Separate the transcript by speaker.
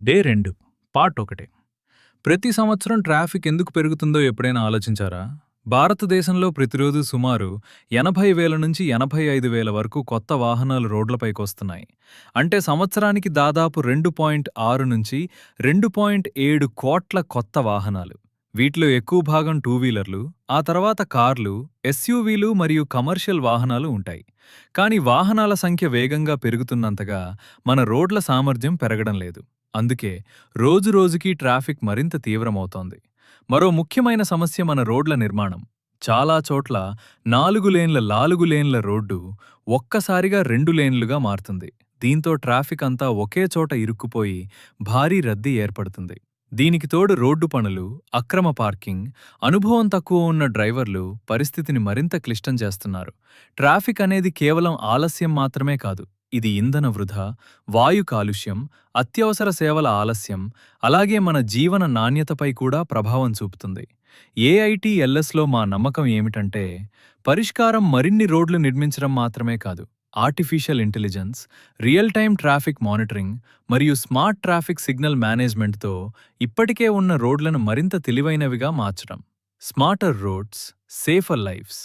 Speaker 1: Day 2 part 1. ప్రతి సంవత్సరం traffic ఎందుకు పెరుగుతుందో ఎప్పుడైనా ఆలోచించారా? భారతదేశంలో ప్రతిరోజు సుమారు 80,000 నుంచి 85,000 వరకు కొత్త వాహనాలు రోడ్లపైకొస్తున్నాయి. అంటే సంవత్సరానికి దాదాపు 2.6 నుంచి 2.7 కోట్ల కొత్త వాహనాలు. వీటిలో ఎక్కువ భాగం టూ వీలర్లు, ఆ తర్వాత కార్లు, ఎస్యూవీలు మరియు కమర్షియల్ వాహనాలు ఉంటాయి. కానీ వాహనాల సంఖ్య వేగంగా పెరుగుతున్నంతగా మన రోడ్ల సామర్థ్యం పెరగడం లేదు. అందుకే రోజురోజుకీ ట్రాఫిక్ మరింత తీవ్రమవుతోంది. మరో ముఖ్యమైన సమస్య మన రోడ్ల నిర్మాణం. చాలా చోట్ల 4 లేన్ల రోడ్డు ఒక్కసారిగా 2 లేన్లుగా మారుతుంది. దీంతో ట్రాఫిక్ అంతా ఒకే చోట ఇరుక్కుపోయి భారీ రద్దీ ఏర్పడుతుంది. దీనికి తోడు రోడ్డు పనులు, అక్రమ పార్కింగ్, అనుభవం తక్కువ ఉన్న డ్రైవర్లు పరిస్థితిని మరింత క్లిష్టం చేస్తున్నారు. ట్రాఫిక్ అనేది కేవలం ఆలస్యం మాత్రమే కాదు. ఇది ఇంధన వృధా, వాయు కాలుష్యం, అత్యవసర సేవల ఆలస్యం, అలాగే మన జీవన నాణ్యతపై కూడా ప్రభావం చూపుతుంది. ఏఐటీఎల్ఎస్లో మా నమ్మకం ఏమిటంటే, పరిష్కారం మరిన్ని రోడ్లు నిర్మించడం మాత్రమే కాదు, artificial intelligence, real time traffic monitoring మరియు స్మార్ట్ ట్రాఫిక్ సిగ్నల్ మేనేజ్మెంట్తో ఇప్పటికే ఉన్న రోడ్లను మరింత తెలివైనవిగా మార్చడం. Smarter roads, safer lifes.